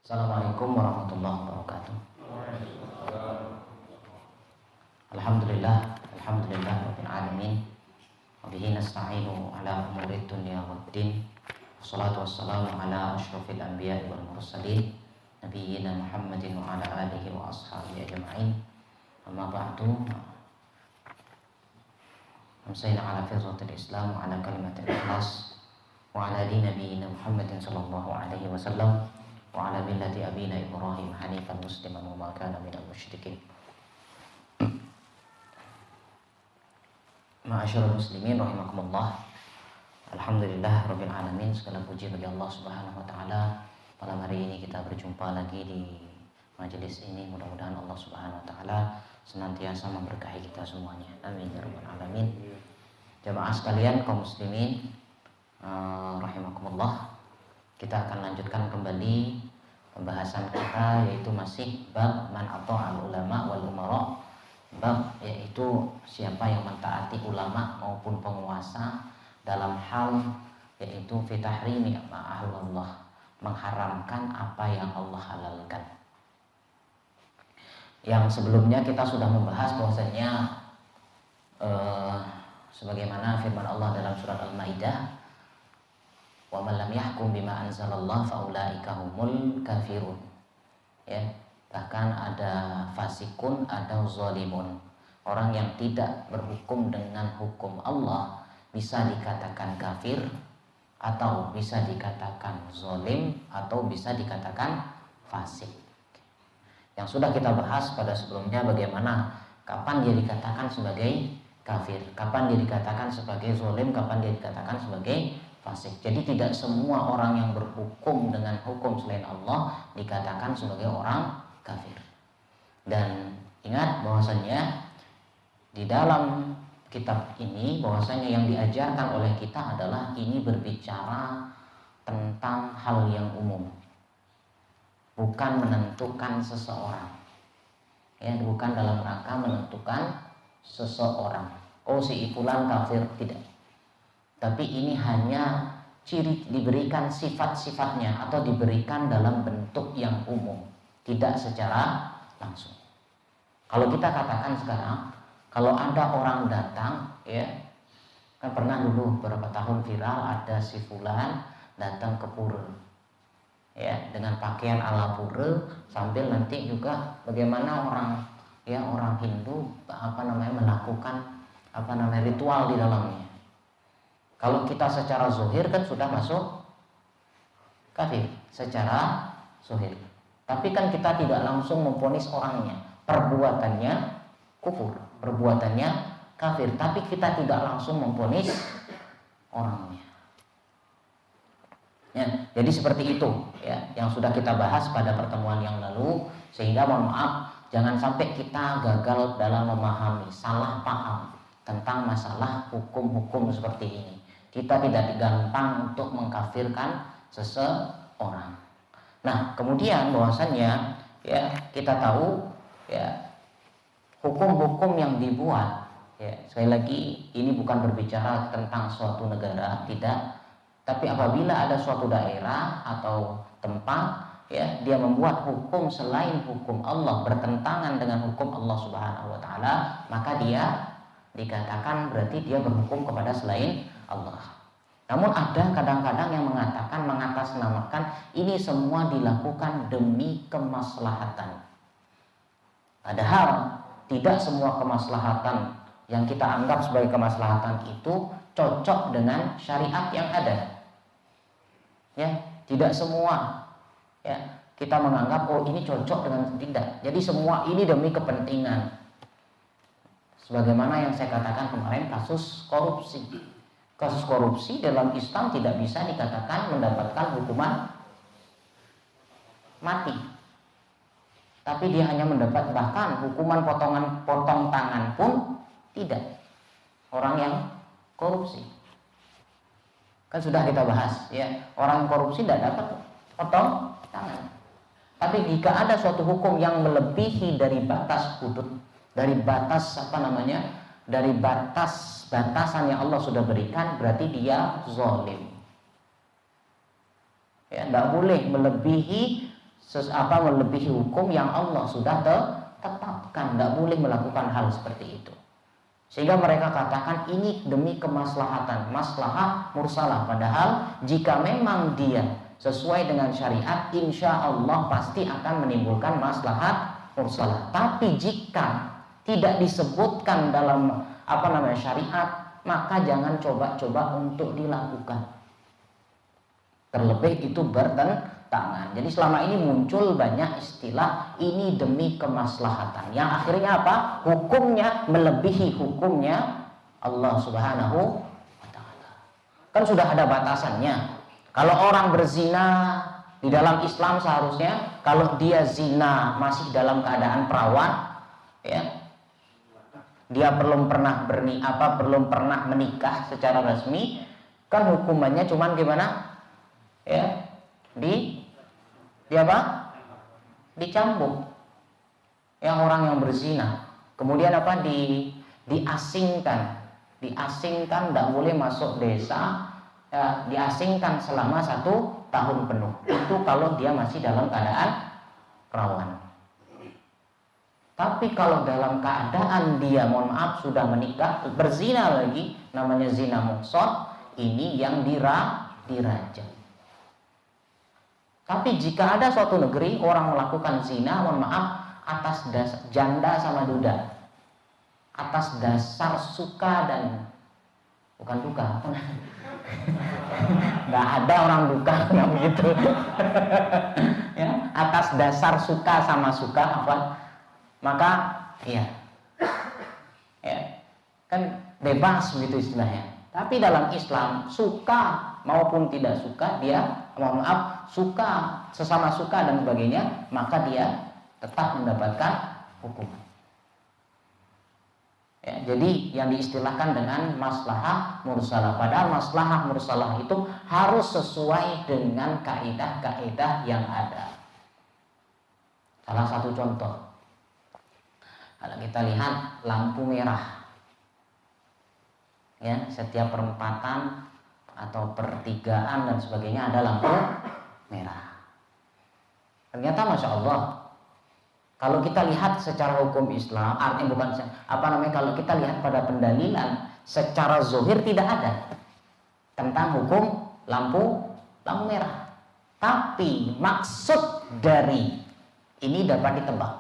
Assalamualaikum warahmatullahi wabarakatuh. Alhamdulillah rabbil alamin. Wa bihi nasta'inu ala umurid dunya waddin. Wassalatu wassalamu ala asyrafil anbiya'i wal mursalin nabiyyina Muhammadin wa ala alihi wa ashabihi ajma'in. Amma ba'du. Amsayna ala fitratil Islam wa ala kalimatil ikhlas wa ala dini nabiyyina Muhammadin sallallahu alaihi wasallam wa ala millati abina Ibrahim hanifan musliman wa ma kana minal musyrikin. Ma'asyiral muslimin rahimakumullah. Alhamdulillah rabbil alamin. Segala puji bagi Allah Subhanahu wa taala. Malam hari ini kita berjumpa lagi di majelis ini. Mudah-mudahan Allah Subhanahu wa taala senantiasa memberkahi kita semuanya. Amin ya rabbal alamin. Jamaah sekalian kaum muslimin rahimakumullah. Kita akan lanjutkan kembali pembahasan kita, yaitu masih bab man ata'al ulama wal umara. Bab yaitu siapa yang mentaati ulama maupun penguasa dalam hal yaitu fi tahrimi ma Allah, mengharamkan apa yang Allah halalkan. Yang sebelumnya kita sudah membahas bahwasanya sebagaimana firman Allah dalam surat Al-Maidah, wa man lam yahkum bima anzalallah faulaika humul kafirun. Ya, bahkan ada fasikun, ada zalimun. Orang yang tidak berhukum dengan hukum Allah bisa dikatakan kafir, atau bisa dikatakan zalim, atau bisa dikatakan fasik. Yang sudah kita bahas pada sebelumnya bagaimana kapan dia dikatakan sebagai kafir, kapan dia dikatakan sebagai zalim, kapan dia dikatakan sebagai fasik. Jadi tidak semua orang yang berhukum dengan hukum selain Allah dikatakan sebagai orang kafir. Dan ingat bahwasanya di dalam kitab ini bahwasanya yang diajarkan oleh kita adalah ini berbicara tentang hal yang umum, bukan menentukan seseorang. Ya, bukan dalam rangka menentukan seseorang. Oh, si fulan kafir, tidak. Tapi ini hanya diberikan sifat-sifatnya atau diberikan dalam bentuk yang umum, tidak secara langsung. Kalau kita katakan sekarang, kalau ada orang datang, ya kan pernah dulu beberapa tahun viral, ada si fulan datang ke pura, ya dengan pakaian ala pura, sambil nanti juga bagaimana orang Hindu melakukan ritual di dalamnya. Kalau kita secara zuhir kan sudah masuk kafir secara zuhir. Tapi kan kita tidak langsung memvonis orangnya, perbuatannya kufur, perbuatannya kafir, tapi kita tidak langsung memvonis orangnya. Ya, jadi seperti itu ya yang sudah kita bahas pada pertemuan yang lalu, sehingga mohon maaf jangan sampai kita gagal dalam memahami, salah paham tentang masalah hukum-hukum seperti ini. Kita tidak gampang untuk mengkafirkan seseorang. Nah, kemudian bahwasannya ya kita tahu ya hukum-hukum yang dibuat, ya sekali lagi ini bukan berbicara tentang suatu negara, tidak, tapi apabila ada suatu daerah atau tempat ya dia membuat hukum selain hukum Allah, bertentangan dengan hukum Allah Subhanahu wa taala, maka dia dikatakan berarti dia berhukum kepada selain Allah. Namun ada kadang-kadang yang mengatakan, mengatasnamakan ini semua dilakukan demi kemaslahatan. Padahal tidak semua kemaslahatan yang kita anggap sebagai kemaslahatan itu cocok dengan syariat yang ada. Ya, tidak semua ya kita menganggap oh ini cocok dengan tidak. Jadi semua ini demi kepentingan. Sebagaimana yang saya katakan kemarin, kasus korupsi. Kasus korupsi dalam Islam tidak bisa dikatakan mendapatkan hukuman mati. Tapi dia hanya mendapat bahkan hukuman potong tangan pun tidak. Orang yang korupsi. Kan sudah kita bahas ya, orang yang korupsi tidak dapat potong tangan. Tapi jika ada suatu hukum yang melebihi dari batas hudud, dari batas dari batasan yang Allah sudah berikan, berarti dia zalim. Ya, tidak boleh melebihi melebihi hukum yang Allah sudah tetapkan. Tidak boleh melakukan hal seperti itu. Sehingga mereka katakan ini demi kemaslahatan, maslahah mursalah. Padahal jika memang dia sesuai dengan syariat, insya Allah pasti akan menimbulkan maslahat mursalah. Tapi jika tidak disebutkan dalam syariat, maka jangan coba-coba untuk dilakukan. Terlebih itu bertentangan. Jadi selama ini muncul banyak istilah ini demi kemaslahatan, yang akhirnya apa? Hukumnya melebihi hukumnya Allah Subhanahu wa ta'ala. Kan sudah ada batasannya. Kalau orang berzina di dalam Islam seharusnya kalau dia zina masih dalam keadaan perawan, ya, dia belum pernah menikah secara resmi, kan hukumannya cuman gimana? Ya, dicambuk. Yang orang yang berzina, kemudian diasingkan, tidak boleh masuk desa, ya, diasingkan selama 1 tahun penuh. Itu kalau dia masih dalam keadaan perawan. Tapi kalau dalam keadaan dia, mohon maaf, sudah menikah, berzina lagi, namanya zina muhsan, ini yang dirajam. Tapi jika ada suatu negeri orang melakukan zina, mohon maaf, atas dasar janda sama duda, atas dasar suka dan bukan duka, nggak ada orang duka nggak begitu, ya, atas dasar suka sama suka, maka ya kan bebas begitu istilahnya. Tapi dalam Islam suka maupun tidak suka, dia mohon maaf suka sesama suka dan sebagainya, maka dia tetap mendapatkan hukuman. Ya, jadi yang diistilahkan dengan maslahah mursalah. Padahal maslahah mursalah itu harus sesuai dengan kaidah-kaidah yang ada. Salah satu contoh, kalau kita lihat lampu merah, ya, setiap perempatan atau pertigaan dan sebagainya ada lampu merah. Ternyata masya Allah, kalau kita lihat secara hukum Islam, artinya kalau kita lihat pada pendalilan secara zahir tidak ada tentang hukum lampu merah. Tapi maksud dari ini dapat ditebak.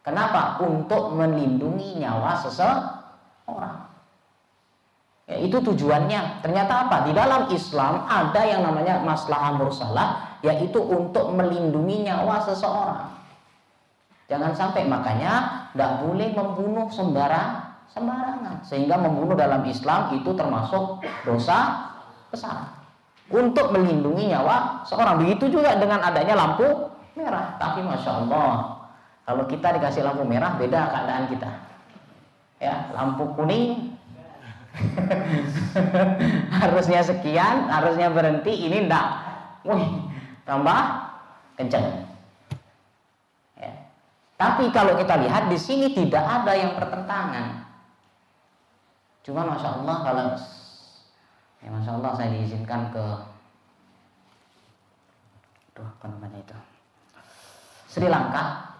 Kenapa? Untuk melindungi nyawa seseorang. Ya, itu tujuannya. Ternyata apa? Di dalam Islam ada yang namanya maslahah mursalah, yaitu untuk melindungi nyawa seseorang. Jangan sampai, makanya tidak boleh membunuh sembarangan. Sehingga membunuh dalam Islam itu termasuk dosa besar. Untuk melindungi nyawa seorang. Begitu juga dengan adanya lampu merah. Tapi masya Allah, kalau kita dikasih lampu merah, beda keadaan kita. Ya, lampu kuning harusnya sekian, harusnya berhenti, ini enggak. Tambah kencang. Ya. Tapi kalau kita lihat di sini tidak ada yang bertentangan. Cuma masya Allah masya Allah saya diizinkan ke Sri Lanka.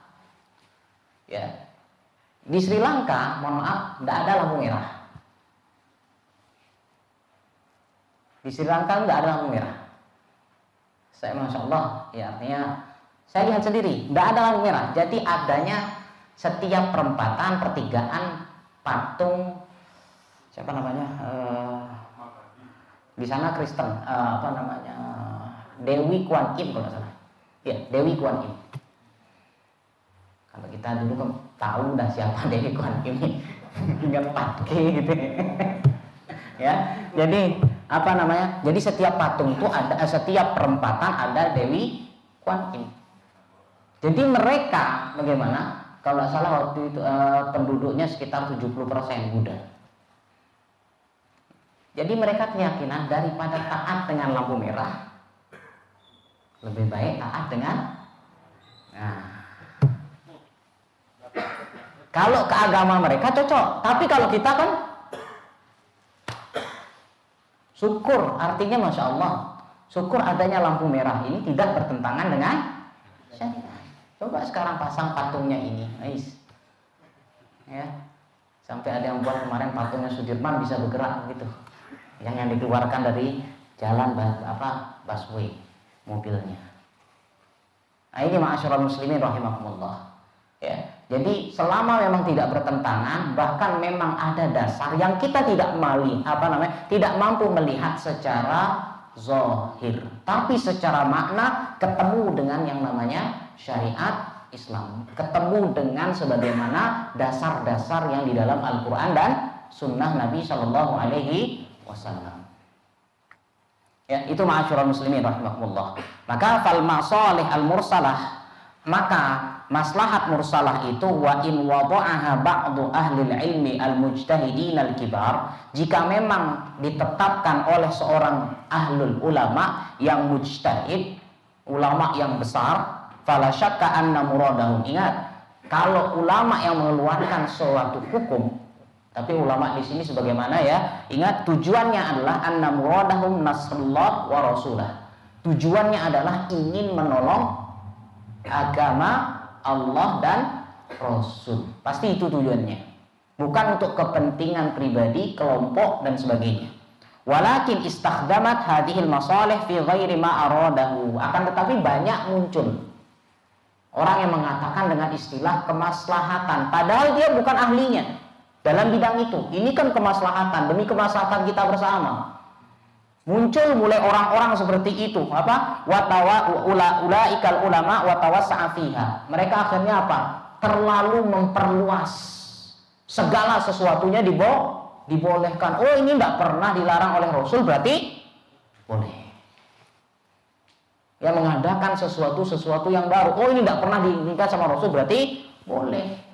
Ya. Di Sri Lanka, mohon maaf, tidak ada lampu merah. Di Sri Lanka nggak ada lampu merah. Saya masya Allah, ya, artinya saya lihat sendiri, nggak ada lampu merah. Jadi adanya setiap perempatan, pertigaan, patung, siapa namanya? Di sana Kristen, Dewi Kuan Im kalau nggak salah. Ya, Dewi Kuan Im. Kalau kita dulu kan tahu dah siapa Dewi Kuan Im, ingat patke gitu. Ya, jadi jadi setiap patung itu ada, setiap perempatan ada Dewi Kuan Im. Jadi mereka bagaimana? Kalau nggak salah waktu itu penduduknya sekitar 70% Buddha. Jadi mereka keyakinan daripada taat dengan lampu merah, lebih baik taat dengan kalau ke agama mereka cocok. Tapi kalau kita kan syukur, artinya masya Allah, Syukur adanya lampu merah ini tidak bertentangan dengan syariat. Coba sekarang pasang patungnya ini, guys. Ya. Sampai ada yang buat kemarin patungnya Sudirman bisa bergerak gitu. Yang dikeluarkan dari jalan busway mobilnya. Nah, ini ma'asyiral muslimin rahimakumullah. Ya. Jadi selama memang tidak bertentangan, bahkan memang ada dasar yang kita tidak tidak mampu melihat secara zahir, tapi secara makna ketemu dengan yang namanya syariat Islam, ketemu dengan sebagaimana dasar-dasar yang di dalam Al-Quran dan Sunnah Nabi Shallallahu Alaihi Wasallam. Ya, itu ma'asyiral muslimin rahimakumullah. Maka fal masalih al mursalah, maka maslahat mursalah itu wa in wada'aha ba'du ahli ilmi al-mujtahidin al-kibar, jika memang ditetapkan oleh seorang ahlul ulama yang mujtahid, ulama yang besar, fala syakka anna muradahum. Ingat, kalau ulama yang mengeluarkan suatu hukum, tapi ulama di sini sebagaimana ya, ingat tujuannya adalah anna muradahum nasrullah wa rasulah. Tujuannya adalah ingin menolong agama Allah dan Rasul. Pasti itu tujuannya. Bukan untuk kepentingan pribadi, kelompok dan sebagainya. Walakin istakhdamat hadhil masalih fi ghairi ma aradahu. Akan tetapi banyak muncul orang yang mengatakan dengan istilah kemaslahatan, padahal dia bukan ahlinya dalam bidang itu. Ini kan kemaslahatan, demi kemaslahatan kita bersama. Muncul mulai orang-orang seperti itu, ulaikal ulama watawassa'a fiha. Mereka akhirnya apa? Terlalu memperluas, segala sesuatunya dibolehkan. Oh, ini tidak pernah dilarang oleh Rasul, berarti boleh. Yang mengadakan sesuatu yang baru, oh ini tidak pernah diinginkan sama Rasul, berarti boleh.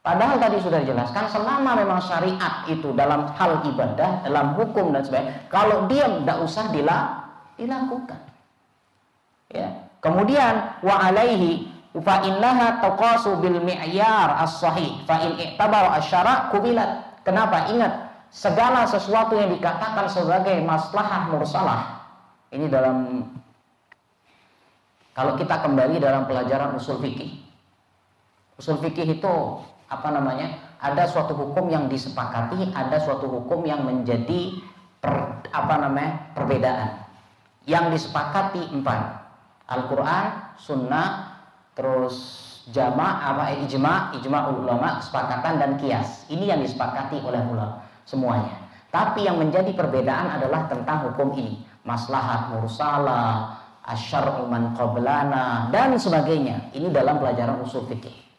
Padahal tadi sudah dijelaskan, selama memang syariat itu dalam hal ibadah, dalam hukum dan sebagainya, kalau dia tidak usah dilakukan. Ya. Kemudian wa alaihi fa innaha taqasu bil mi'yar as-sahih fa in i'tabara asy-syara' qubilat. Kenapa? Ingat, segala sesuatu yang dikatakan sebagai maslahah mursalah. Ini dalam, kalau kita kembali dalam pelajaran usul fikih. Usul fikih itu ada suatu hukum yang disepakati, ada suatu hukum yang menjadi perbedaan. Yang disepakati 4. Al-Quran, Sunnah, terus ijma ulama, kesepakatan dan qiyas. Ini yang disepakati oleh ulama semuanya. Tapi yang menjadi perbedaan adalah tentang hukum ini, maslahat mursalah, asyar'u man qablana dan sebagainya. Ini dalam pelajaran usul fikih.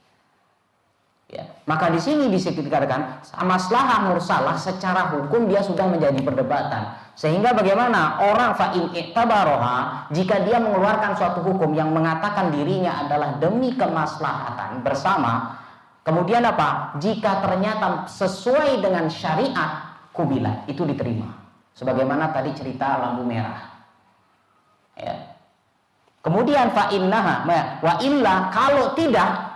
Ya. Maka di sini bisa dikatakan maslahah mursalah secara hukum dia sudah menjadi perdebatan. Sehingga bagaimana orang fa'in i'tabaroha, jika dia mengeluarkan suatu hukum yang mengatakan dirinya adalah demi kemaslahatan bersama, kemudian apa? Jika ternyata sesuai dengan syariat, kubilah, itu diterima. Sebagaimana tadi cerita lampu merah. Ya. Kemudian fa'innaha wa illa, kalau tidak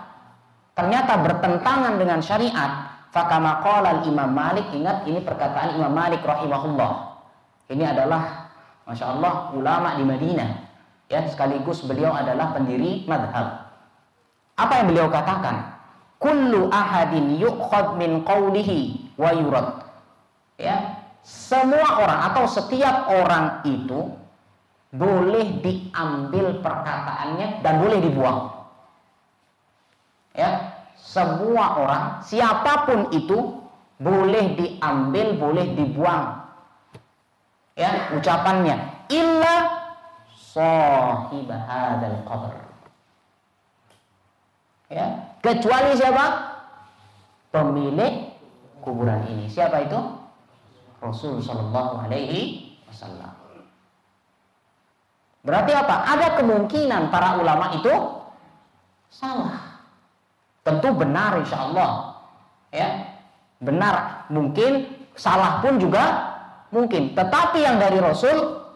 ternyata bertentangan dengan syariat, fakama qala Imam Malik. Ingat, ini perkataan Imam Malik rahimahullah. Ini adalah Masya Allah ulama di Madinah, ya, sekaligus beliau adalah pendiri madhab. Apa yang beliau katakan? Kullu ahadin yu'khad min qawlihi wa yurad. Ya, semua orang atau setiap orang itu boleh diambil perkataannya dan boleh dibuang. Ya, semua orang, siapapun itu boleh diambil, boleh dibuang. Ya, ucapannya illa sahib hadzal qabr. Ya, kecuali siapa? Pemilik kuburan ini. Siapa itu? Rasul sallallahu alaihi wasallam. Berarti apa? Ada kemungkinan para ulama itu salah. Tentu benar insya Allah, ya, benar mungkin, salah pun juga mungkin. Tetapi yang dari Rasul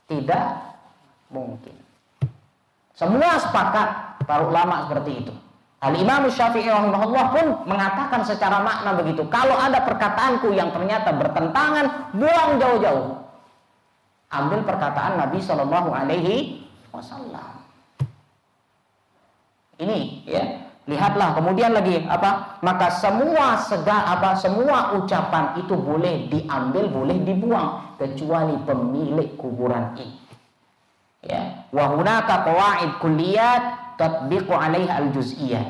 tidak mungkin. Semua sepakat para ulama seperti itu. Al-Imam Syafi'i rahimahullah pun mengatakan secara makna begitu. Kalau ada perkataanku yang ternyata bertentangan, buang jauh-jauh. Ambil perkataan Nabi Shallallahu Alaihi Wasallam. Ini ya, lihatlah. Kemudian lagi apa? Maka semua semua ucapan itu boleh diambil, boleh dibuang, kecuali pemilik kuburan ini. Ya, wa hunaka qawaid kulliyat tatbiqu 'alaiha al-juz'iyyah.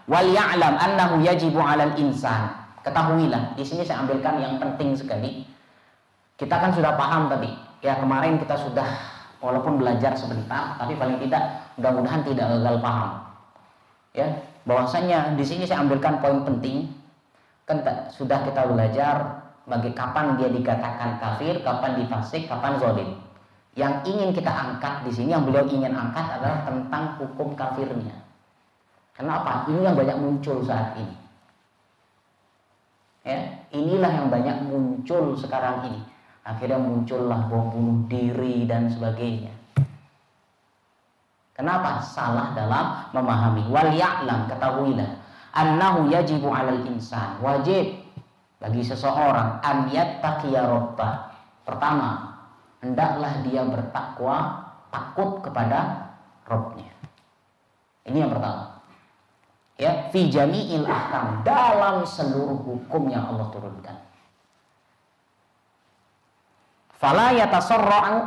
Wal ya'lam annahu yajibu 'alal insan. Ketahuilah, di sini saya ambilkan yang penting sekali. Kita kan sudah paham tadi. Ya, kemarin kita sudah walaupun belajar sebentar, tapi paling tidak mudah-mudahan tidak gagal paham. Ya, bahwasanya di sini saya ambilkan poin penting. Kan sudah kita belajar bagi kapan dia dikatakan kafir, kapan difasik, kapan zalim. Yang ingin kita angkat di sini, yang beliau ingin angkat adalah tentang hukum kafirnya. Kenapa? Ini yang banyak muncul saat ini. Ya, inilah yang banyak muncul sekarang ini. Akhirnya muncullah bom bunuh diri dan sebagainya. Kenapa? Salah dalam memahami. Wal ya'lam, ketahuilah, annahu yajibu 'alal insan, wajib bagi seseorang an yattaqiya rabbah. Pertama, hendaklah dia bertakwa, takut kepada Rabbnya. Ini yang pertama. Ya, fi jami'il ahkam, dalam seluruh hukum yang Allah turunkan. Fala yatasarra'u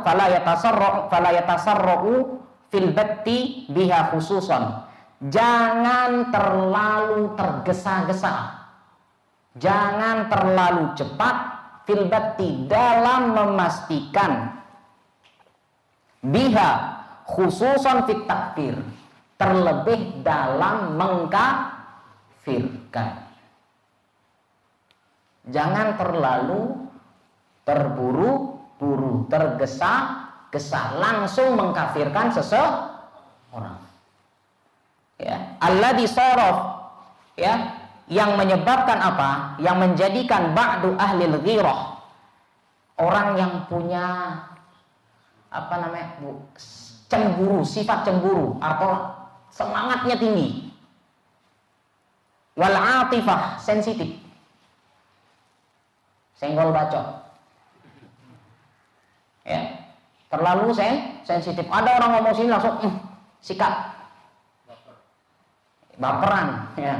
fil batti biha khususan. Jangan terlalu tergesa-gesa. Jangan terlalu cepat fil batti, dalam memastikan biha khususan fit takfir, terlebih dalam mengkafirkan. Jangan terlalu terburu-buru, tergesa-gesa, langsung mengkafirkan seseorang. Ya, alladzi sharaf, ya, yang menyebabkan apa? Yang menjadikan ba'du ahlil ghirah, orang yang punya apa namanya? Cemburu, sifat cemburu atau semangatnya tinggi. Wal atifah, sensitif. Senggol bacot. Ya, terlalu sensitif. Ada orang ngomong sini langsung sikat, baperan. Ya,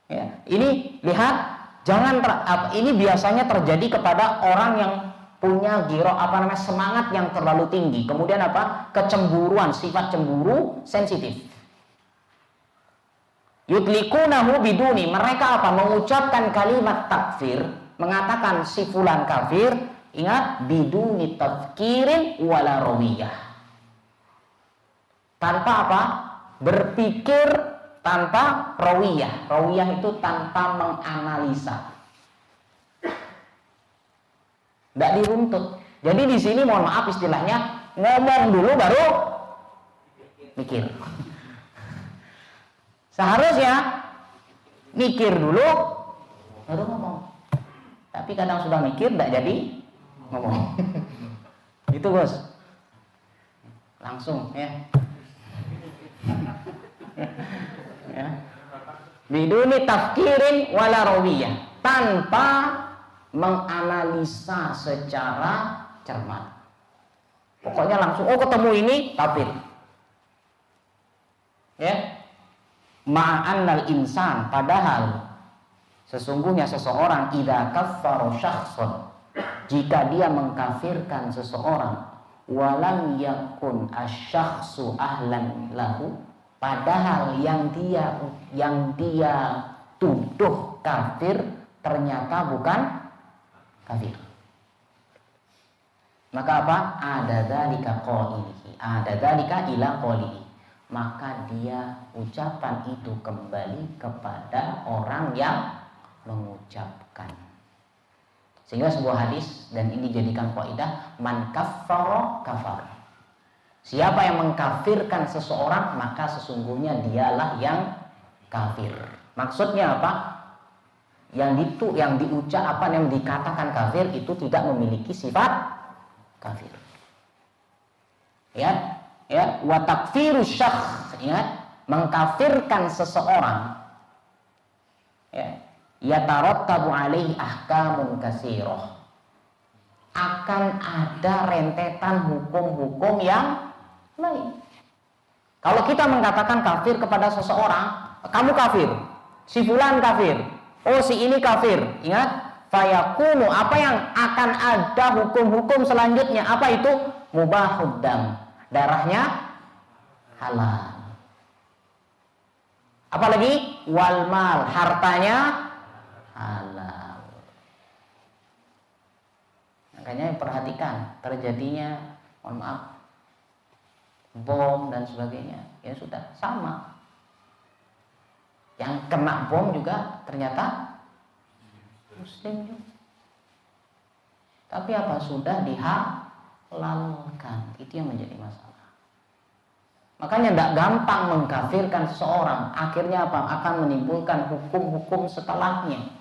ya. Ini lihat, jangan ini biasanya terjadi kepada orang yang punya giro semangat yang terlalu tinggi. Kemudian apa? Kecemburuan, sifat cemburu, sensitif. Yudlikunahu biduni, mereka apa? Mengucapkan kalimat takfir, mengatakan si fulan kafir, ingat, biduni tafkirin wala rawiyah. Tanpa apa? Berpikir tanpa rawiyah. Rawiyah itu tanpa menganalisa. Tidak diruntut. Jadi di sini mohon maaf istilahnya, ngomong dulu baru mikir. Seharusnya mikir dulu baru ngomong. Tapi kadang sudah mikir tidak jadi ngomong. Gitu bos. Langsung ya. Ya. Biduni tafkirin wala rawiyah, tanpa menganalisa secara cermat. Pokoknya langsung, oh ketemu ini kafir. Ya. Ma'annal insan, padahal sesungguhnya seseorang idza kaffara syakhsan, jika dia mengkafirkan seseorang, walam yakun asyakhsu ahlan lahu, padahal yang dia tuduh kafir ternyata bukan kafir. Maka apa? Ada dzalika qaulihi, ada dzalika ila qaulihi. Maka dia ucapan itu kembali kepada orang yang mengucapkan. Sehingga sebuah hadis, dan ini jadikan kaidah, man kaffara kafar. Siapa yang mengkafirkan seseorang, maka sesungguhnya dialah yang kafir. Maksudnya apa? Yang dikatakan kafir itu tidak memiliki sifat kafir. Ya, wa takfiru syakhs, ingat, mengkafirkan seseorang, ya, yatarattabu alaihi ahkamun katsirah. akan ada rentetan hukum-hukum yang lain. Kalau kita mengatakan kafir kepada seseorang, kamu kafir, si fulan kafir, oh si ini kafir, ingat, fayakunu, apa yang akan ada hukum-hukum selanjutnya, apa itu? Mubahud dam, darahnya halal. Apalagi wal mal, hartanya halal. Makanya perhatikan terjadinya, mohon maaf, bom dan sebagainya, ya sudah sama. Yang kena bom juga ternyata muslim juga. Tapi apa, sudah dihalalkan, itu yang menjadi masalah. Makanya tidak gampang mengkafirkan seseorang. Akhirnya apa? Akan menimbulkan hukum-hukum setelahnya.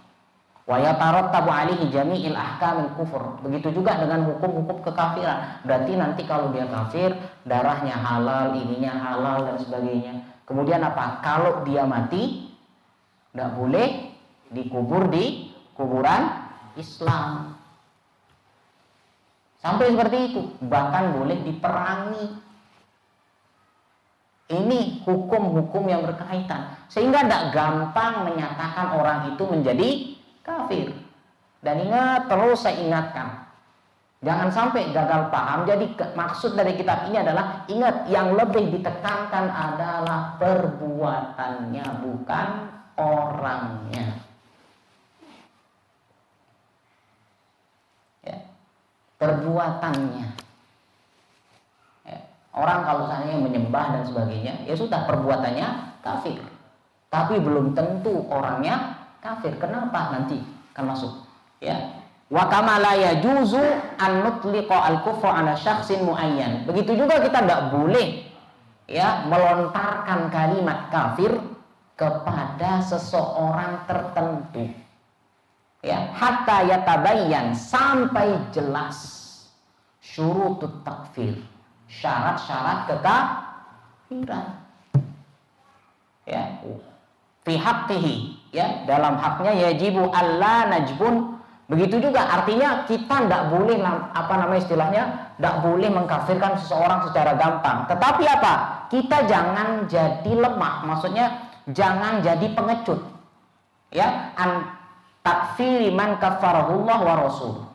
Wa yatarattabu alaihi jami'il ahkamil kufur. Begitu juga dengan hukum-hukum kekafiran. Berarti nanti kalau dia kafir, darahnya halal, ininya halal dan sebagainya. Kemudian apa? Kalau dia mati, tidak boleh dikubur di kuburan Islam. Sampai seperti itu. Bahkan boleh diperangi. Ini hukum-hukum yang berkaitan. Sehingga tidak gampang menyatakan orang itu menjadi kafir. Dan ingat, terus saya ingatkan, jangan sampai gagal paham. Jadi maksud dari kitab ini adalah, ingat, yang lebih ditekankan adalah perbuatannya, bukan orangnya. Ya, perbuatannya. Ya, orang kalau misalnya menyembah dan sebagainya, ya sudah, perbuatannya kafir. Tapi belum tentu orangnya kafir. Kenapa? Nanti akan masuk. Ya. Wa kama la yajuzu an nutliqa al-kufra ala syakhsin muayyan. Begitu juga kita tidak boleh ya melontarkan kalimat kafir kepada seseorang tertentu. Ya, hatta yatabayyan, sampai jelas syurutut takfir, syarat-syarat kekafiran. Ya, fi haqqihi, ya, dalam haknya yajibu alla najbun. Begitu juga artinya kita tidak boleh istilahnya, tidak boleh mengkafirkan seseorang secara gampang. Tetapi apa? Kita jangan jadi lemah, maksudnya jangan jadi pengecut. Ya, an takfiri man kafarahullah wa rasul.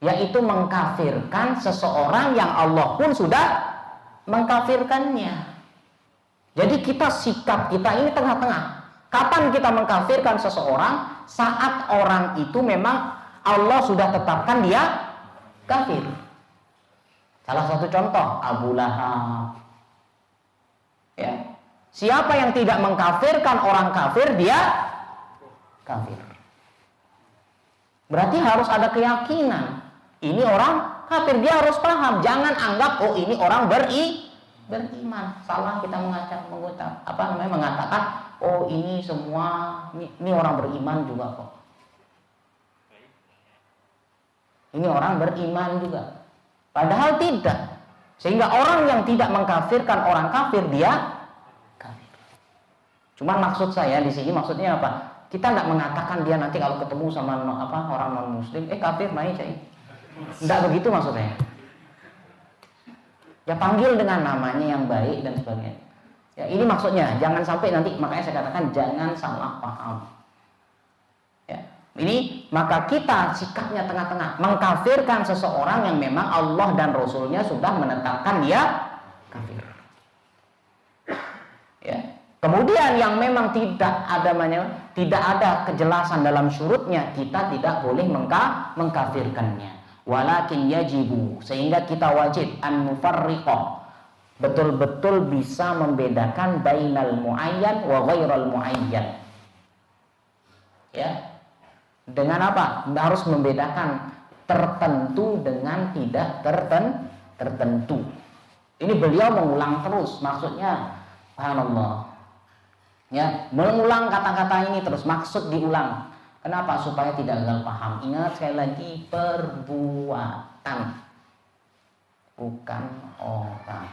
Yaitu mengkafirkan seseorang yang Allah pun sudah mengkafirkannya. Jadi sikap kita ini tengah-tengah. Kapan kita mengkafirkan seseorang? Saat orang itu memang Allah sudah tetapkan dia kafir. Salah satu contoh, Abu Lahab. Ya. Siapa yang tidak mengkafirkan orang kafir, dia kafir. Berarti harus ada keyakinan. Ini orang kafir, dia harus paham. Jangan anggap, oh ini orang beriman. Salah kita mengatakan, oh ini semua ini orang beriman juga kok. Ini orang beriman juga. Padahal tidak. Sehingga orang yang tidak mengkafirkan orang kafir, dia kafir. Cuman maksud saya di sini maksudnya apa? Kita tidak mengatakan dia nanti kalau ketemu sama orang non muslim, kafir main saya. Tidak begitu maksudnya. Ya panggil dengan namanya yang baik dan sebagainya. Ya, ini maksudnya, jangan sampai nanti, makanya saya katakan jangan salah paham. Ya, ini maka kita sikapnya tengah-tengah, mengkafirkan seseorang yang memang Allah dan Rasulnya sudah menetapkan dia kafir. Ya. Kemudian yang memang tidak ada kejelasan dalam syurutnya, kita tidak boleh mengkafirkannya. Walakin yajibu, sehingga kita wajib an mufarriqah, betul-betul bisa membedakan bainal muayyan wa ghairal muayyan. Ya. Dengan apa? Harus membedakan tertentu dengan tidak tertentu. Ini beliau mengulang terus, maksudnya subhanallah. Ya, mengulang kata-kata ini terus, maksud diulang. Kenapa? Supaya tidak gagal paham. Ingat sekali lagi, perbuatan, bukan orang.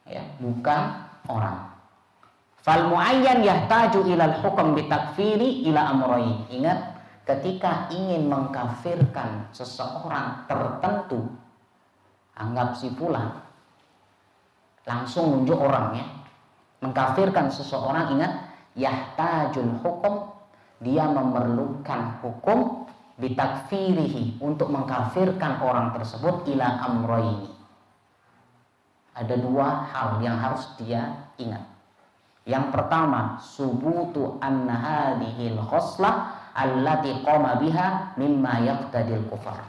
Ya, bukan orang. Fal muayyan yahtaju ilal hukm bitakfiri ila amrayn. Ingat, ketika ingin mengkafirkan seseorang tertentu, anggap si fulan, langsung nunjuk orangnya, mengkafirkan seseorang, ingat, yahtajul hukum, dia memerlukan hukum, bitakfirihi, untuk mengkafirkan orang tersebut, ila amroini. Ada dua hal yang harus dia ingat. Yang pertama, subutu anna hadhil khoslah allati qama biha mimma yaqtadil kufar,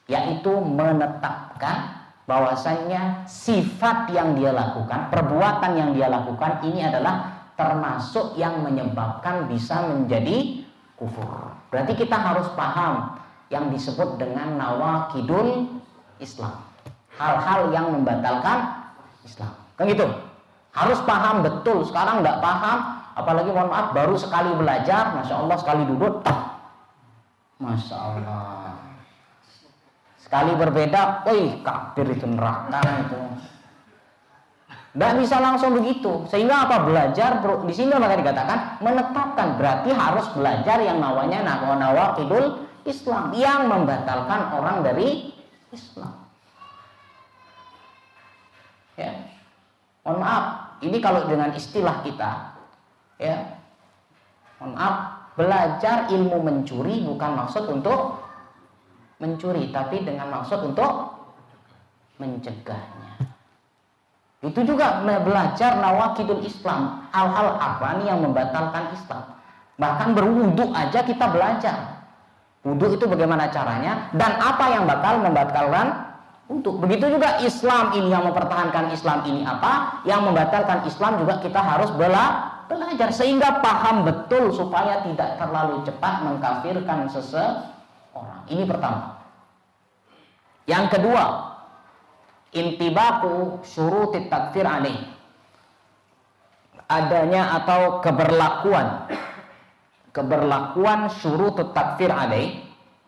yaitu menetapkan bahwasanya sifat yang dia lakukan, perbuatan yang dia lakukan ini adalah termasuk yang menyebabkan bisa menjadi kufur. Berarti kita harus paham yang disebut dengan nawaqidul Islam, hal-hal yang membatalkan Islam, kan gitu. Harus paham betul. Sekarang nggak paham, apalagi mohon maaf baru sekali belajar, masya Allah, sekali duduk, masya Allah, sekali berbeda, wih kafir itu, neraka itu. Nggak bisa langsung begitu. Sehingga apa, belajar di sini maka dikatakan menetapkan, berarti harus belajar yang namanya nawaqidul Islam, yang membatalkan orang dari Islam. Ya, mohon maaf. Ini kalau dengan istilah kita, ya, mohon maaf, belajar ilmu mencuri bukan maksud untuk mencuri, tapi dengan maksud untuk mencegahnya. Itu juga belajar nawaqidul Islam, hal-hal apa nih yang membatalkan Islam. Bahkan berwudu aja kita belajar. Wudu itu bagaimana caranya dan apa yang bakal membatalkan. Untuk begitu juga Islam ini, yang mempertahankan Islam ini apa, yang membatalkan Islam juga kita harus belajar sehingga paham betul supaya tidak terlalu cepat mengkafirkan seseorang. Ini pertama. Yang kedua, intibaku syurutit takfir alaih, adanya atau keberlakuan syurutut takfir alaih,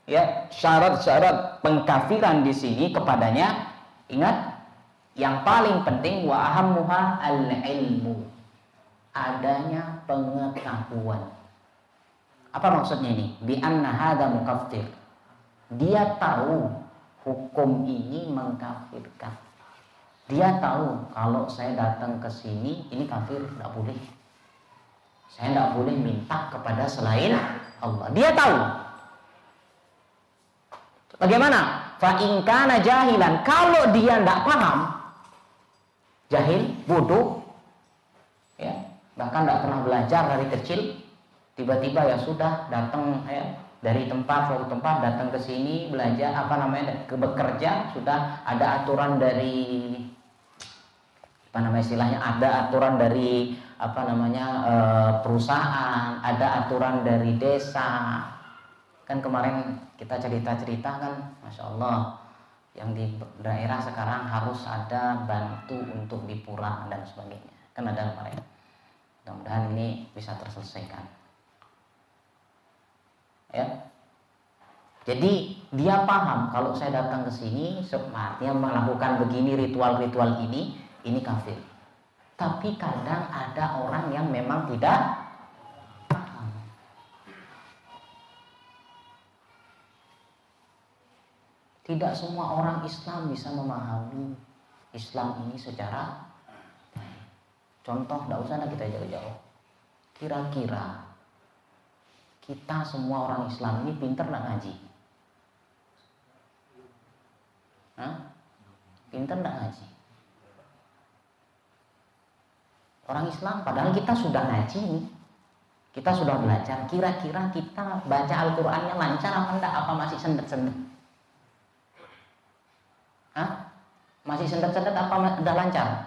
ya, syarat-syarat pengkafiran di sini kepadanya. Ingat, yang paling penting wa ahammuha al-ilmu, adanya pengetahuan. Apa maksudnya ini? Bi anna hadza mukaffir, dia tahu hukum ini mengkafirkan. Dia tahu kalau saya datang ke sini ini kafir, tidak boleh. Saya tidak boleh minta kepada selain Allah. Dia tahu. Bagaimana? Fa in kana jahilan, kalau dia tidak paham, jahil, bodoh, ya, bahkan tidak pernah belajar dari kecil, tiba-tiba ya sudah datang, ya, dari tempat suatu tempat datang ke sini belajar bekerja, sudah ada aturan dari istilahnya, ada aturan dari perusahaan, ada aturan dari desa. Kan kemarin kita cerita-cerita kan, masya Allah, yang di daerah sekarang harus ada bantu untuk di pura dan sebagainya, kan ada kemarin. Mudah-mudahan ini bisa terselesaikan, ya. Jadi dia paham kalau saya datang ke sini artinya melakukan begini, ritual-ritual ini kafir. Tapi kadang ada orang yang memang tidak. Tidak semua orang Islam bisa memahami Islam ini secara baik. Contoh, tidak usah kita jauh-jauh. Kira-kira kita semua orang Islam ini pinter nggak ngaji? Pinter nggak ngaji? Orang Islam, padahal kita sudah ngaji nih, kita sudah belajar. Kira-kira kita baca Al-Qurannya lancar apa enggak? Apa masih sendet-sendet? Masih sendet-sendet apa udah lancar?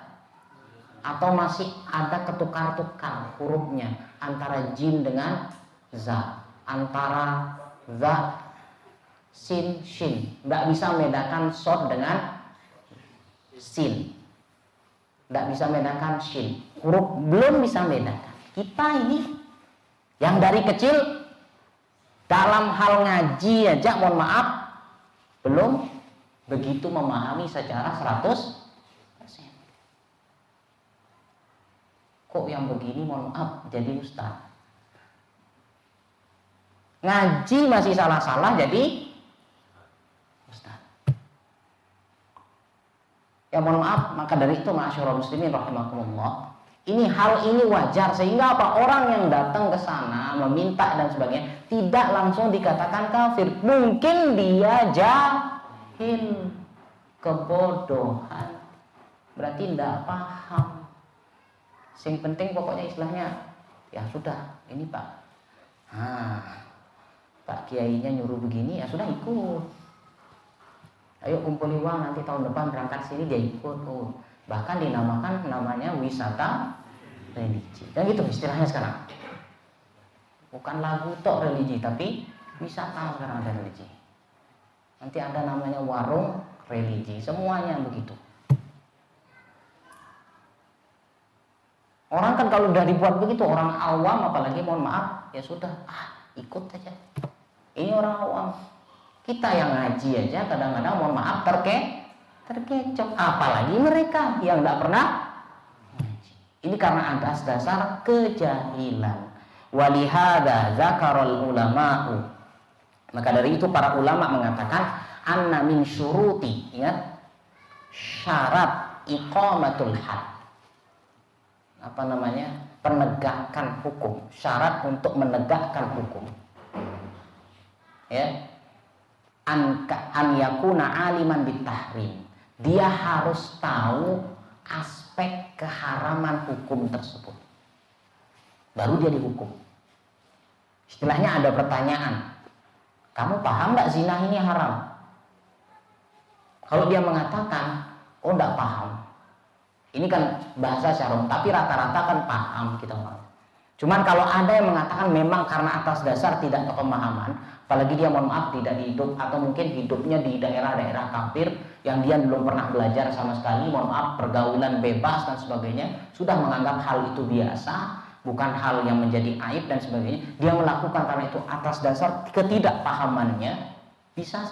Atau masih ada ketukar-tukar hurufnya antara jim dengan za, antara za, sin, shin, nggak bisa membedakan sod dengan sin, nggak bisa membedakan shin, huruf belum bisa membedakan. Kita ini yang dari kecil dalam hal ngaji aja, mohon maaf, belum begitu memahami secara 100%. Kok yang begini mohon maaf jadi ustaz? Ngaji masih salah-salah jadi ustaz. Ya mohon maaf, maka dari itu ma'asyiral muslimin rahimakumullah, hal ini wajar sehingga apa, orang yang datang ke sana meminta dan sebagainya tidak langsung dikatakan kafir. Mungkin dia jahil, kebodohan, berarti tidak paham. Yang penting pokoknya istilahnya ya sudah, ini Pak, Pak Kiainya nyuruh begini, ya sudah ikut. Ayo kumpuli uang, nanti tahun depan berangkat sini, dia ikut. Bahkan dinamakan namanya wisata religi. Dan gitu istilahnya sekarang. Bukan lagu tok religi, tapi wisata sekarang ada religi. Nanti ada namanya warung religi, semuanya begitu. Orang kan kalau udah dibuat begitu, orang awam apalagi mohon maaf, ya sudah, ikut aja. Ini orang awam. Kita yang ngaji aja kadang-kadang mohon maaf terkecoh, apalagi mereka yang tidak pernah ngaji. Ini karena atas dasar kejahilan. Walihada zakarul ulama'u, maka dari itu para ulama mengatakan anna min syuruti, ingat, syarat iqamatul had, penegakan hukum, syarat untuk menegakkan hukum, ya, an yakuna aliman bitahrim, dia harus tahu aspek keharaman hukum tersebut, baru dia dihukum. Istilahnya ada pertanyaan, kamu paham nggak zina ini haram? Kalau dia mengatakan, oh nggak paham, ini kan bahasa syar'u, tapi rata-rata kan paham kita orang. Cuman kalau ada yang mengatakan memang karena atas dasar tidak pemahaman, apalagi dia mohon maaf tidak hidup atau mungkin hidupnya di daerah-daerah kafir yang dia belum pernah belajar sama sekali, mohon maaf, pergaulan bebas dan sebagainya, sudah menganggap hal itu biasa, bukan hal yang menjadi aib dan sebagainya, dia melakukan karena itu atas dasar ketidakpahamannya, bisa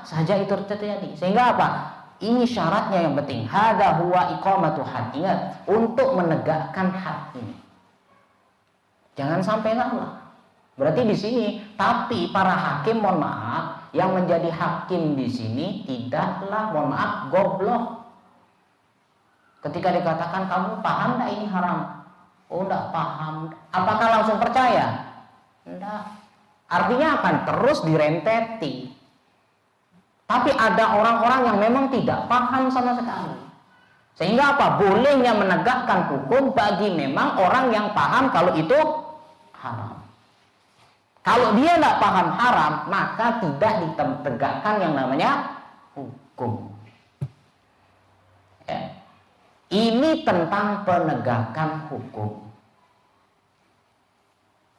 saja itu terjadi. Sehingga apa? Ini syaratnya yang penting. Hada huwa iqamatu had. Ingat, untuk menegakkan had ini. Jangan sampai salah. Berarti di sini, tapi para hakim mohon maaf, yang menjadi hakim di sini tidaklah mohon maaf goblok. Ketika dikatakan kamu paham enggak ini haram? Oh, enggak paham. Apakah langsung percaya? Enggak. Artinya akan terus direnteti. Tapi ada orang-orang yang memang tidak paham sama sekali. Sehingga apa? Bolehnya menegakkan hukum bagi memang orang yang paham kalau itu haram. Kalau dia tidak paham haram, maka tidak ditegakkan yang namanya hukum. Ya. Ini tentang penegakan hukum.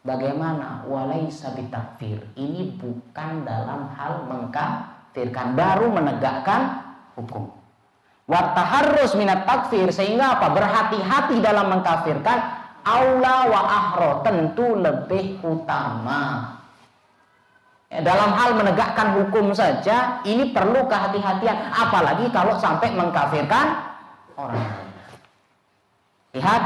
Bagaimana? Walaisa bitakfir. Ini bukan dalam hal mengkafirkan, baru menegakkan hukum. Wa taharrus minat takfir, sehingga apa? Berhati-hati dalam mengkafirkan. Aula wa ahro, tentu lebih utama. Ya, dalam hal menegakkan hukum saja ini perlu kehati-hatian, apalagi kalau sampai mengkafirkan orang lain. Lihat,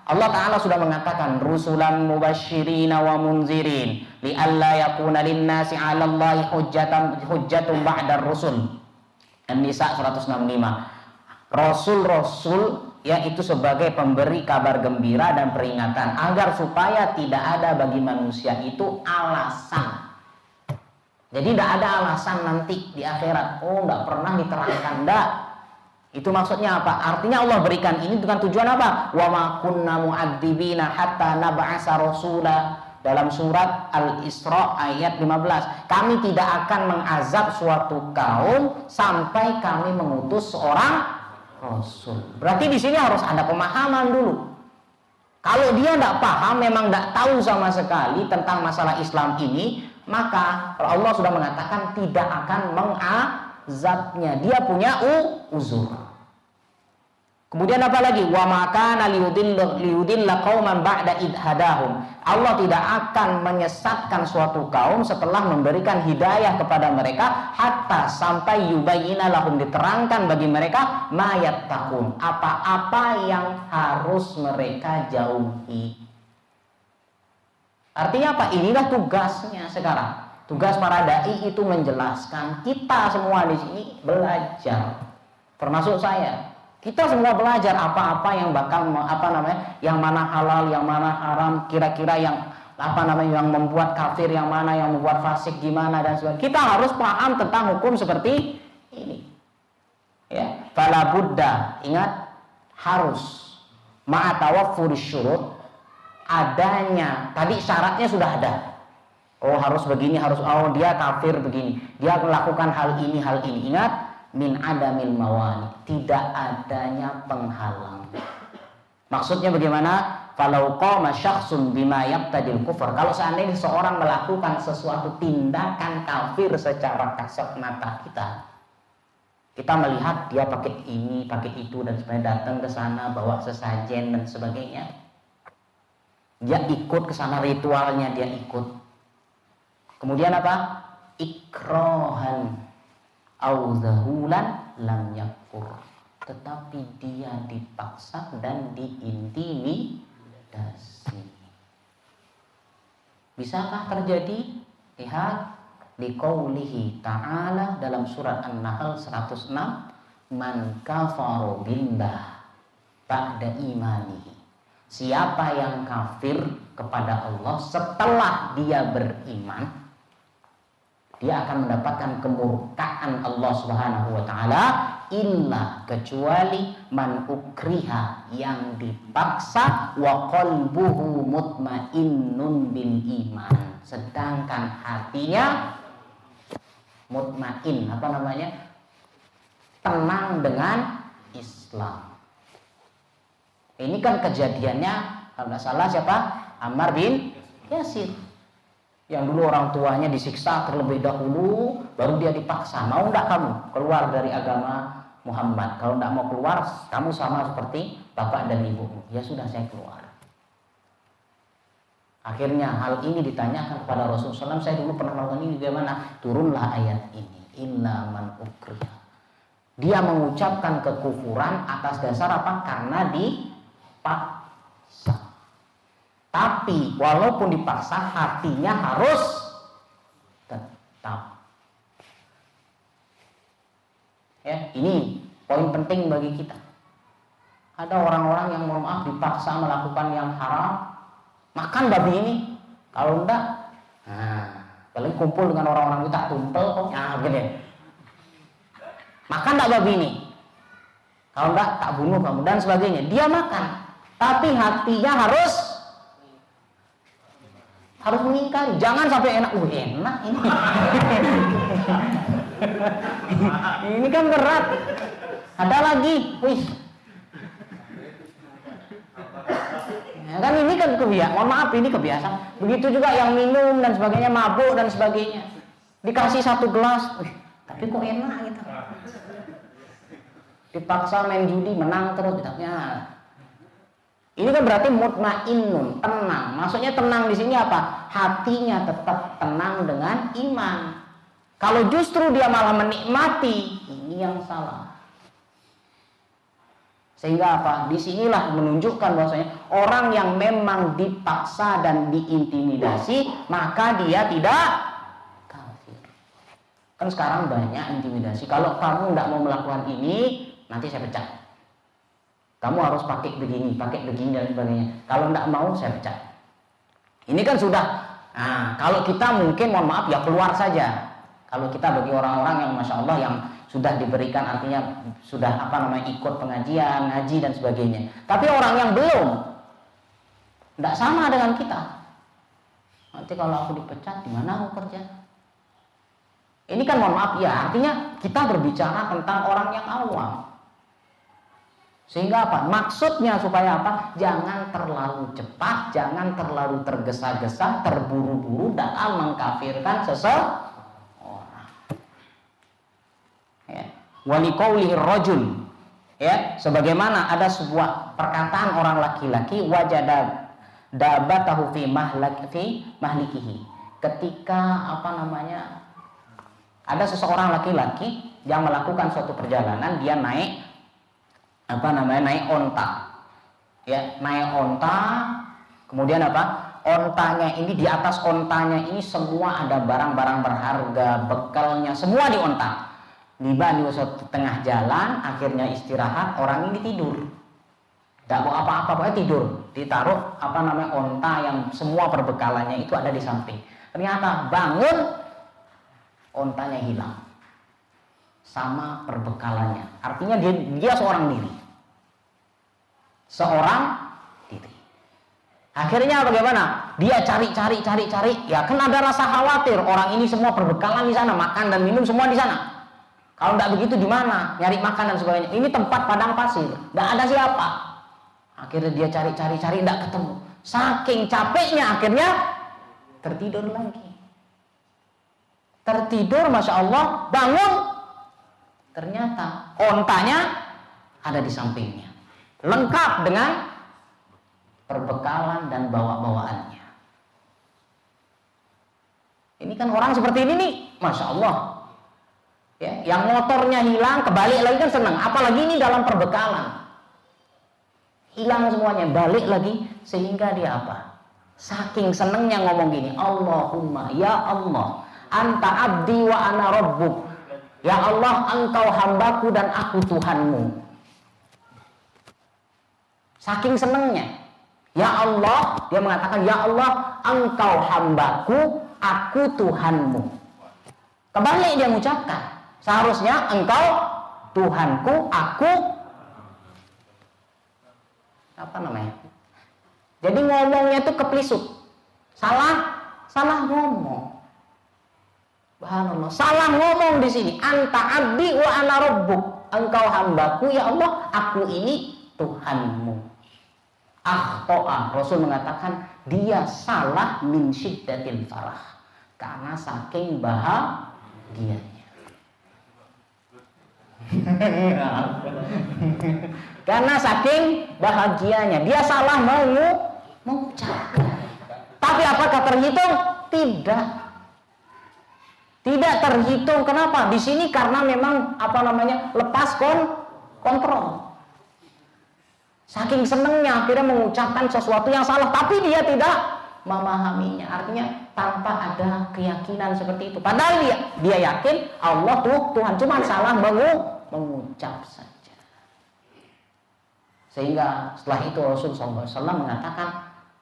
Allah Ta'ala sudah mengatakan rusulan mubasyirina wa munzirin li'alla yakuna linnasi 'ala Allahi hujjatun ba'dar rusul. An-Nisa 165. Rasul-rasul yaitu sebagai pemberi kabar gembira dan peringatan agar supaya tidak ada bagi manusia itu alasan. Jadi tidak ada alasan nanti di akhirat, oh tidak pernah diterangkan, tidak. Itu maksudnya apa? Artinya Allah berikan ini dengan tujuan apa? Wa ma kunna mu'adzibina hatta nab'asa rasula, dalam surat Al-Isra ayat 15. Kami tidak akan mengazab suatu kaum sampai kami mengutus seorang rasul. Berarti di sini harus ada pemahaman dulu. Kalau dia tidak paham, memang tidak tahu sama sekali tentang masalah Islam ini, maka Allah sudah mengatakan tidak akan mengazabnya. Dia punya uzur. Kemudian apa lagi? Wa makana liyudilla qauman ba'da id hadahum. Allah tidak akan menyesatkan suatu kaum setelah memberikan hidayah kepada mereka hatta sampai yubayyina lahum, diterangkan bagi mereka mayat takun, apa-apa yang harus mereka jauhi. Artinya apa? Inilah tugasnya sekarang. Tugas para dai itu menjelaskan. Kita semua di sini belajar, termasuk saya. Kita semua belajar apa-apa yang bakal yang mana halal, yang mana haram, kira-kira yang yang membuat kafir, yang mana yang membuat fasik gimana dan sebagainya. Kita harus paham tentang hukum seperti ini. Ya, fala budda, ingat, harus ma'atawaffur syurut, adanya tadi syaratnya sudah ada. Oh harus begini, harus dia kafir begini, dia melakukan hal ini. Ingat, min adamil mawani, tidak adanya penghalang. Maksudnya bagaimana? Falau qama syakhsun bima yaqtadil kufur, kalau seandainya seorang melakukan sesuatu tindakan kafir secara kasat mata kita melihat dia pakai ini, pakai itu dan sebagainya, datang ke sana bawa sesajen dan sebagainya, dia ikut ke sana, ritualnya dia ikut. Kemudian apa? Ikrohan au zahulan lam yakfur, tetapi dia dipaksa dan diintimidasi. Bisakah terjadi? Lihat liqaulihi ta'ala dalam surat An-Nahl 106, man kafaru billah ba'da imanihi, siapa yang kafir kepada Allah setelah dia beriman, dia akan mendapatkan kemurkaan Allah Subhanahu wa taala, illa kecuali man ukriha, yang dipaksa, wa qalbuhu mutmainnun bil iman, sedangkan hatinya mutmain, tenang dengan Islam. Ini kan kejadiannya kalau nggak salah siapa? Ammar bin Yasir, yang dulu orang tuanya disiksa terlebih dahulu, baru dia dipaksa, mau enggak kamu keluar dari agama Muhammad? Kalau enggak mau keluar, kamu sama seperti bapak dan ibumu. Ya sudah, saya keluar. Akhirnya hal ini ditanyakan kepada Rasulullah SAW, saya dulu pernah melakukan ini, bagaimana? Turunlah ayat ini, illa man ukriha. Dia mengucapkan kekufuran atas dasar apa? Karena dipaksa. Tapi walaupun dipaksa, hatinya harus tetap. Ya, ini poin penting bagi kita. Ada orang-orang yang mohon maaf dipaksa melakukan yang haram, makan babi ini. Kalau enggak, paling kumpul dengan orang-orang kita tumpel, begini. Makan enggak babi ini? Kalau enggak, tak bunuh kamu dan sebagainya. Dia makan, tapi hatinya harus mengingkari. Jangan sampai enak ini. Ini kan berat. Ada lagi, ya kan ini kan kebiasaan. Mohon maaf, ini kebiasaan. Begitu juga yang minum dan sebagainya, mabuk dan sebagainya. Dikasih 1 gelas, tapi kok enak gitu. Dipaksa main judi, menang terus kitanya. Ini kan berarti mutmainnun, tenang. Maksudnya tenang di sini apa? Hatinya tetap tenang dengan iman. Kalau justru dia malah menikmati, ini yang salah. Sehingga apa? Disinilah menunjukkan bahwasanya orang yang memang dipaksa dan diintimidasi, maka dia tidak kafir. Kan sekarang banyak intimidasi. Kalau kamu tidak mau melakukan ini, nanti saya pecat. Kamu harus pakai begini dan sebagainya. Kalau tidak mau, saya pecat. Ini kan sudah. Nah, kalau kita mungkin mohon maaf ya keluar saja. Kalau kita bagi orang-orang yang masya Allah yang sudah diberikan, artinya sudah ikut pengajian, ngaji dan sebagainya. Tapi orang yang belum, tidak sama dengan kita. Nanti kalau aku dipecat, di mana aku kerja? Ini kan mohon maaf ya, artinya kita berbicara tentang orang yang awam. Sehingga apa? Maksudnya supaya apa? Jangan terlalu cepat, jangan terlalu tergesa-gesa, terburu-buru dalam mengkafirkan seseorang. Ya. Waliqaulihi rajul. Ya, sebagaimana ada sebuah perkataan orang laki-laki, wajada dabatahu fi mahlikihi. Ketika ada seseorang laki-laki yang melakukan suatu perjalanan, dia naik naik onta. Ya, naik onta, kemudian ontanya ini, di atas ontanya ini semua ada barang-barang berharga, bekalnya semua di onta. Tiba di tengah jalan, akhirnya istirahat, orang ini tidur. Tidak mau apa-apa, pokoknya tidur. Ditaruh onta yang semua perbekalannya itu ada di samping. Ternyata bangun, ontanya hilang sama perbekalannya. Artinya dia seorang diri. Akhirnya bagaimana? Dia cari. Ya kan ada rasa khawatir. Orang ini semua perbekalan di sana, makan dan minum semua di sana. Kalau tidak begitu di mana? Nyari makan dan sebagainya. Ini tempat padang pasir, tidak ada siapa. Akhirnya dia cari, tidak ketemu. Saking capeknya akhirnya tertidur lagi. Tertidur, masya Allah, bangun. Ternyata ontanya ada di sampingnya, lengkap dengan perbekalan dan bawa-bawaannya. Ini kan orang seperti ini nih, masya Allah. Ya, yang motornya hilang, kebalik lagi kan senang. Apalagi ini dalam perbekalan. Hilang semuanya, balik lagi. Sehingga dia apa? Saking senengnya ngomong gini, Allahumma, ya Allah, anta abdi wa ana rabbuk. Ya Allah, engkau hambaku dan aku Tuhanmu. Saking senengnya. Ya Allah, dia mengatakan, ya Allah, engkau hambaku, aku Tuhanmu. Kebalik dia mengucapkan. Seharusnya engkau Tuhanku, aku jadi ngomongnya itu keplisuk. Salah ngomong. Subhanallah, salah ngomong di sini. Anta abdi wa ana rabbuk. Engkau hambaku, ya Allah, aku ini Tuhanmu. Akhto'a, Rasul mengatakan dia salah min syiddatil farah, karena saking bahagianya. Karena saking bahagianya dia salah mengucapkan. Tapi apakah terhitung? Tidak terhitung. Kenapa? Di sini karena memang lepas kontrol. Saking senengnya akhirnya mengucapkan sesuatu yang salah, tapi dia tidak memahaminya. Artinya tanpa ada keyakinan seperti itu. Padahal dia yakin Allah Tuhan, cuma salah mengucap saja. Sehingga setelah itu Rasulullah SAW mengatakan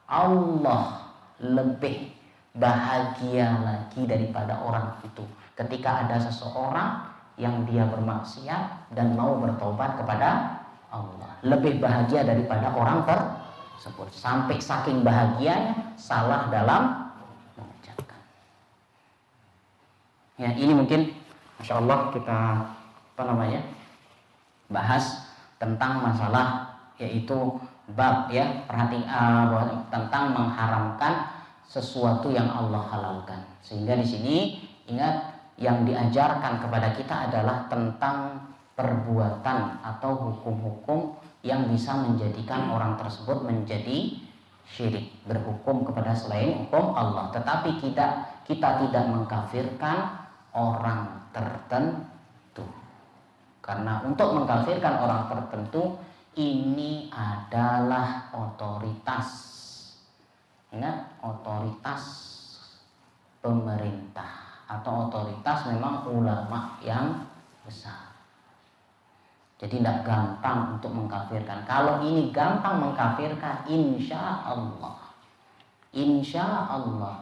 Allah lebih bahagia lagi daripada orang itu ketika ada seseorang yang dia bermaksiat dan mau bertobat kepada Allah. Lebih bahagia daripada orang tersebut. Sampai saking bahagianya salah dalam mengucapkan. Ya, ini mungkin Masya Allah kita bahas tentang masalah, yaitu bab tentang mengharamkan sesuatu yang Allah halalkan. Sehingga di sini ingat, yang diajarkan kepada kita adalah tentang perbuatan atau hukum-hukum yang bisa menjadikan orang tersebut menjadi syirik, berhukum kepada selain hukum Allah. Tetapi kita tidak mengkafirkan orang tertentu, karena untuk mengkafirkan orang tertentu ini adalah otoritas. Ingat, otoritas pemerintah atau otoritas memang ulama yang besar. Jadi tidak gampang untuk mengkafirkan. Kalau ini gampang mengkafirkan, insya Allah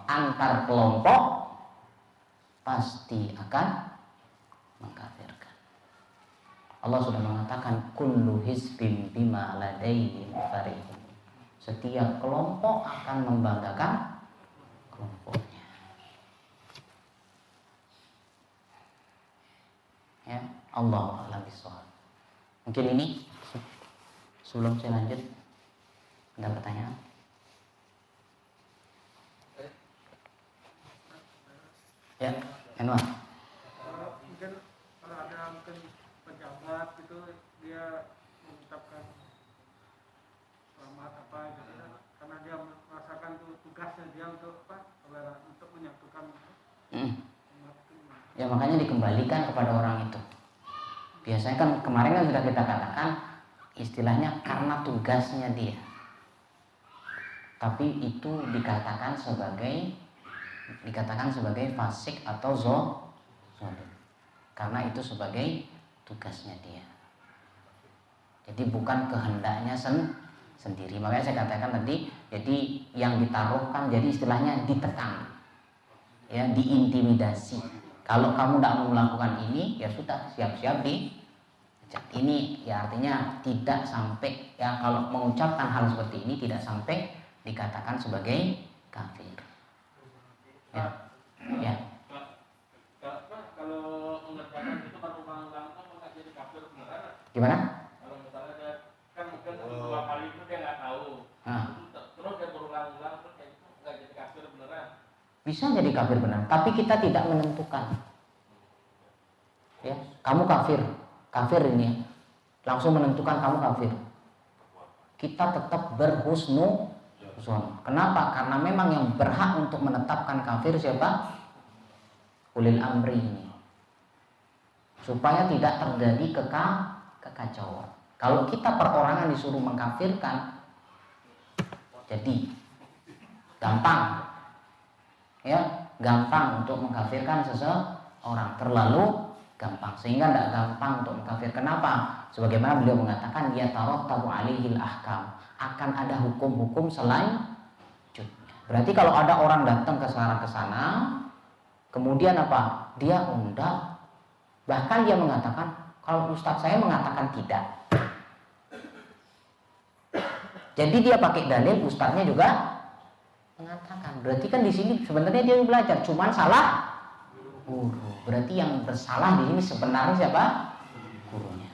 antar kelompok pasti akan mengkafirkan. Allah sudah mengatakan kullu hizbin bima ladaihim farihun. Setiap kelompok akan membanggakan kelompoknya. Ya, Allahu a'lam bishawab. Mungkin ini sebelum saya lanjut, ada pertanyaan? Ya, Anwar. Mungkin kalau ada pejabat itu dia mengucapkan selamat gitu, karena dia merasakan tugasnya dia untuk untuk menyatukan umat itu. Ya, makanya dikembalikan kepada orang itu. Biasanya kan kemarin kan sudah kita katakan istilahnya karena tugasnya dia. tapi itu dikatakan sebagai fasik atau zalim, karena itu sebagai tugasnya dia. Jadi bukan kehendaknya sendiri. Makanya saya katakan tadi, jadi yang ditaruhkan, jadi istilahnya ditekan, ya, diintimidasi. Kalau kamu tidak mau melakukan ini, ya sudah, siap-siap ini, ya artinya tidak sampai, ya kalau mengucapkan hal seperti ini tidak sampai dikatakan sebagai kafir. Ya, ya. Kalau mengerjakan itu berulang-ulang itu nggak jadi kafir beneran? Gimana? Kalau misalnya dia kan mungkin 2 kali itu dia nggak tahu, terus dia berulang-ulang terus kayak itu nggak jadi kafir beneran? Bisa jadi kafir benar, tapi kita tidak menentukan. Ya, kamu kafir ini ya. Langsung menentukan kamu kafir. Kita tetap berhusnuzon. Kenapa? Karena memang yang berhak untuk menetapkan kafir siapa? Ulil amri ini. Supaya tidak terjadi kekacauan. Kalau kita perorangan disuruh mengkafirkan, jadi gampang. Ya, gampang untuk mengkafirkan seseorang, terlalu gampang, sehingga tidak gampang untuk mengkafir. Kenapa? Sebagaimana beliau mengatakan, ya tarattabu alaihil ahkam, akan ada hukum-hukum selanjutnya. Berarti kalau ada orang datang ke sana, kemudian apa? Dia undang, bahkan dia mengatakan, kalau ustadz saya mengatakan tidak. Jadi dia pakai dalil, ustadznya juga mengatakan. Berarti kan di sini sebenarnya dia belajar, cuman salah guru. Berarti yang bersalah di sini sebenarnya siapa? Gurunya.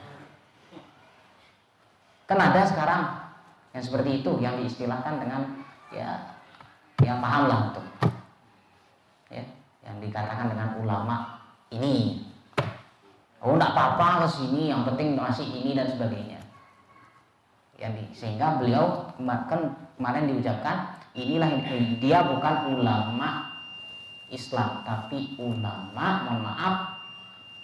Kan ada sekarang yang seperti itu, yang diistilahkan dengan yang paham lah untuk ya, yang dikatakan dengan ulama ini. Oh, enggak apa-apa ke sini, yang penting ngasih ini dan sebagainya. Sehingga beliau kemarin diucapkan, inilah dia bukan ulama Islam, tapi ulama, mohon maaf,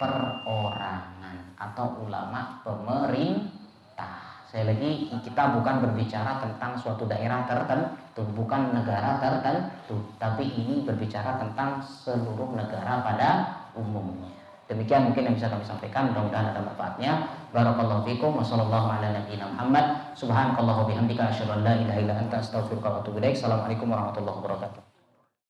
perorangan atau ulama pemerintah. Saya lagi, kita bukan berbicara tentang suatu daerah tertentu, bukan negara tertentu, tapi ini berbicara tentang seluruh negara pada umumnya. Demikian mungkin yang bisa kami sampaikan, mudah-mudahan ada manfaatnya. Barakallahu fikum wa sallallahu ala nabiyyina Muhammad. Subhanakallah wa bihamdika asyhadu an la ilaha illa anta astaghfiruka wa atubu ilaik. Assalamualaikum warahmatullahi wabarakatuh.